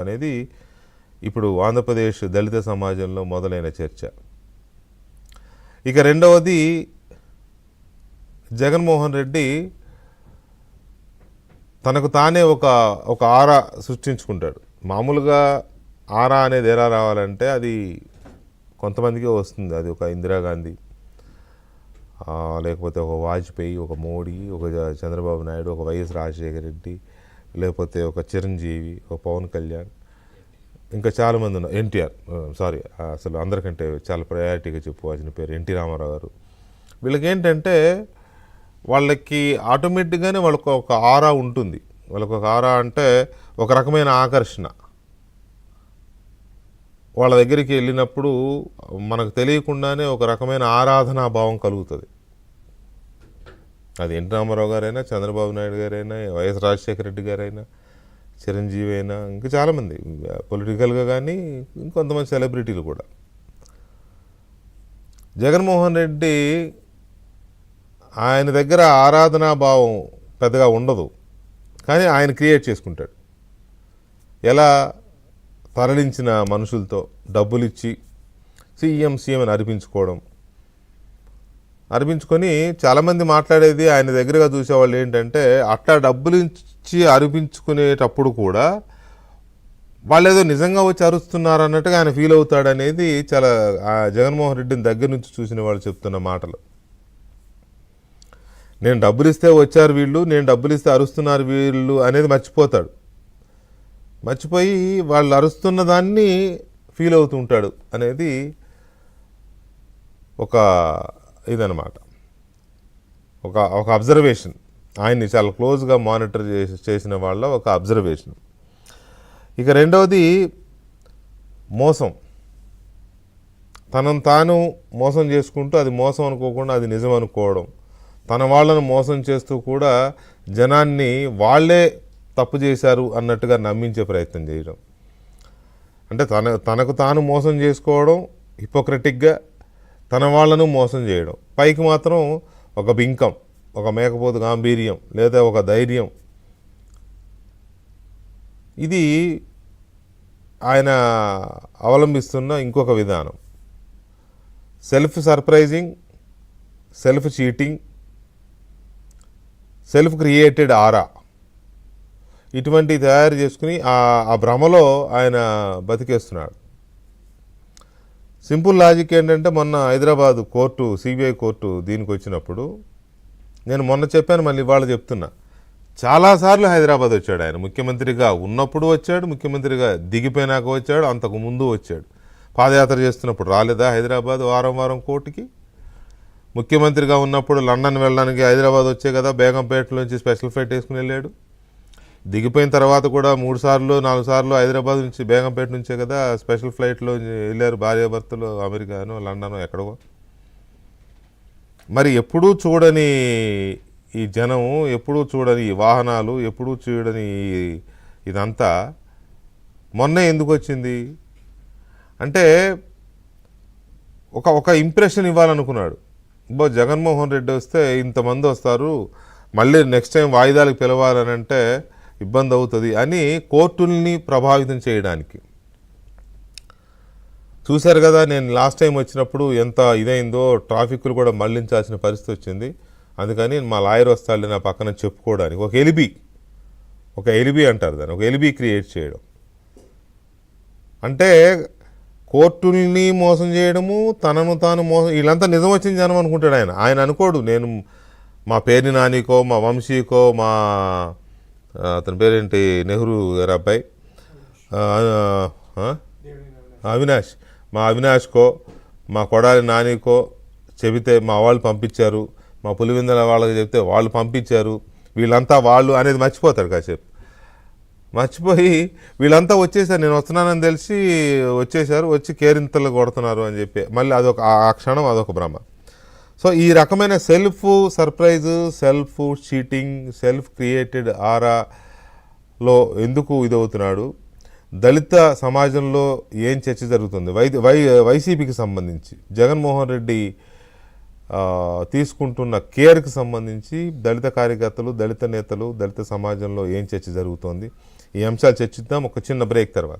అనేది ఇప్పుడు ఆంధ్రప్రదేశ్ దళిత సమాజంలో మొదలైన చర్చ. ఇక రెండవది, జగన్మోహన్ రెడ్డి తనకు తానే ఒక ఆరా సృష్టించుకుంటాడు. మామూలుగా ఆరా అనేది ఎలా రావాలంటే అది కొంతమందికే వస్తుంది. అది ఒక ఇందిరాగాంధీ, లేకపోతే ఒక వాజ్పేయి, ఒక మోడీ, ఒక చంద్రబాబు నాయుడు, ఒక వైఎస్ రాజశేఖర రెడ్డి, లేకపోతే ఒక చిరంజీవి, ఒక పవన్ కళ్యాణ్, ఇంకా చాలామంది ఉన్నారు. ఎన్టీఆర్, సారీ, అసలు అందరికంటే చాలా ప్రయారిటీగా చెప్పుకోవాల్సిన పేరు ఎన్టీ రామారావు గారు. వీళ్ళకి ఏంటంటే వాళ్ళకి ఆటోమేటిక్గానే వాళ్ళకు ఒక ఆరా ఉంటుంది. వాళ్ళకు ఒక ఆరా అంటే ఒక రకమైన ఆకర్షణ. వాళ్ళ దగ్గరికి వెళ్ళినప్పుడు మనకు తెలియకుండానే ఒక రకమైన ఆరాధనా భావం కలుగుతుంది. అది ఎన్టీ రామారావు గారైనా, చంద్రబాబు నాయుడు గారైనా, వైఎస్ రాజశేఖర రెడ్డి గారైనా, చిరంజీవి అయినా, ఇంకా చాలామంది పొలిటికల్గా కానీ ఇంకొంతమంది సెలబ్రిటీలు కూడా. జగన్మోహన్ రెడ్డి ఆయన దగ్గర ఆరాధనా భావం పెద్దగా ఉండదు, కానీ ఆయన క్రియేట్ చేసుకుంటాడు. ఎలా? తరలించిన మనుషులతో డబ్బులు ఇచ్చి సీఎం అని అర్పించుకొని చాలామంది మాట్లాడేది ఆయన దగ్గరగా చూసేవాళ్ళు ఏంటంటే, అట్లా డబ్బులు ఇచ్చి అర్పించుకునేటప్పుడు కూడా వాళ్ళు ఏదో నిజంగా వచ్చి అరుస్తున్నారు అన్నట్టుగా ఆయన ఫీల్ అవుతాడనేది చాలా జగన్మోహన్ రెడ్డిని దగ్గర నుంచి చూసిన వాళ్ళు చెప్తున్న మాటలు. నేను డబ్బులు ఇస్తే వచ్చారు వీళ్ళు, నేను డబ్బులు ఇస్తే అరుస్తున్నారు వీళ్ళు అనేది మర్చిపోతాడు. మర్చిపోయి వాళ్ళు అరుస్తున్న దాన్ని ఫీల్ అవుతూ ఉంటాడు అనేది ఒక ఇదనమాట, ఒక అబ్జర్వేషన్. ఆయన్ని చాలా క్లోజ్గా మానిటర్ చేసిన వాళ్ళ ఒక అబ్జర్వేషన్. ఇక రెండవది మోసం. తనను తాను మోసం చేసుకుంటూ అది మోసం అనుకోకుండా అది నిజం అనుకోవడం, తన వాళ్ళను మోసం చేస్తూ కూడా జనాన్ని వాళ్ళే తప్పు చేశారు అన్నట్టుగా నమ్మించే ప్రయత్నం చేయడం. అంటే తనకు తాను మోసం చేసుకోవడం, హిపోక్రటిక్గా తన వాళ్ళను మోసం చేయడం. పైకి మాత్రం ఒక బింకం, ఒక మేకపోతు గాంభీర్యం, లేదా ఒక ధైర్యం. ఇది ఆయన అవలంబిస్తున్న ఇంకొక విధానం. Self surprising, self cheating, self created aura, ఇటువంటివి తయారు చేసుకుని ఆ భ్రమలో ఆయన బతికేస్తున్నాడు. సింపుల్ లాజిక్ ఏంటంటే, మొన్న హైదరాబాదు కోర్టు, సిబిఐ కోర్టు దీనికి వచ్చినప్పుడు నేను మొన్న చెప్పాను, మళ్ళీ ఇవాళ చెప్తున్నా, చాలాసార్లు హైదరాబాద్ వచ్చాడు ఆయన. ముఖ్యమంత్రిగా ఉన్నప్పుడు వచ్చాడు, ముఖ్యమంత్రిగా దిగిపోయినాక వచ్చాడు, అంతకు ముందు వచ్చాడు. పాదయాత్ర చేస్తున్నప్పుడు రాలేదా హైదరాబాద్ వారం కోర్టుకి? ముఖ్యమంత్రిగా ఉన్నప్పుడు లండన్ వెళ్ళడానికి హైదరాబాద్ వచ్చే కదా, బేగంపేటలోంచి స్పెషల్ ఫ్లైట్ వేసుకుని వెళ్ళాడు. దిగిపోయిన తర్వాత కూడా 3 సార్లు 4 సార్లు హైదరాబాద్ నుంచి బేగంపేట నుంచే కదా స్పెషల్ ఫ్లైట్లో వెళ్ళారు భార్యాభర్తలు, అమెరికానో లండనో ఎక్కడో. మరి ఎప్పుడూ చూడని ఈ జనం, ఎప్పుడూ చూడని ఈ వాహనాలు, ఎప్పుడూ చూడని ఇదంతా మొన్నే ఎందుకు వచ్చింది అంటే, ఒక ఇంప్రెషన్ ఇవ్వాలనుకున్నాడు. జగన్మోహన్ రెడ్డి వస్తే ఇంతమంది వస్తారు, మళ్ళీ నెక్స్ట్ టైం వాయిదాలకు పిలవాలని అంటే ఇబ్బంది అవుతుంది అని కోర్టుల్ని ప్రభావితం చేయడానికి. చూశారు కదా, నేను లాస్ట్ టైం వచ్చినప్పుడు ఎంత ఇదైందో, ట్రాఫిక్లు కూడా మళ్లించాల్సిన పరిస్థితి వచ్చింది. అందుకని మా లాయర్ వస్తాడు నా పక్కన చెప్పుకోవడానికి ఒక ఎలిబి అంటారు దాన్ని, ఒక ఎలిబి క్రియేట్ చేయడం. అంటే కోర్టుల్ని మోసం చేయడము, తనను తాను మోసం. వీళ్ళంతా నిజం వచ్చిన జనం అనుకుంటాడు ఆయన అనుకోడు. నేను మా పేరుని నానికో, మా వంశీకో, మా అతని పేరేంటి నెహ్రూ గారి అబ్బాయి అవినాష్, మా అవినాష్కో, మా కొడాలి నానికో చెబితే మా వాళ్ళు పంపించారు, మా పులివెందుల వాళ్ళకి చెప్తే వాళ్ళు పంపించారు, వీళ్ళంతా వాళ్ళు అనేది మర్చిపోతాడు కాసేపు. మర్చిపోయి వీళ్ళంతా వచ్చేసారు, నేను వస్తున్నానని తెలిసి వచ్చేసారు, వచ్చి కేరింతలు కొడుతున్నారు అని చెప్పి మళ్ళీ ఆ క్షణం అదొక భ్రమ. సో ఈ రకమైన self surprise, self cheating, self created ఆరాలో ఎందుకు ఇదవుతున్నాడు? దళిత సమాజంలో ఏం చర్చ జరుగుతుంది? వైసీపీకి సంబంధించి జగన్మోహన్ రెడ్డి తీసుకుంటున్న కేర్కి సంబంధించి దళిత కార్యకర్తలు, దళిత నేతలు, దళిత సమాజంలో ఏం చర్చ జరుగుతోంది? ఈ అంశాలు చర్చిద్దాం ఒక చిన్న బ్రేక్ తర్వాత.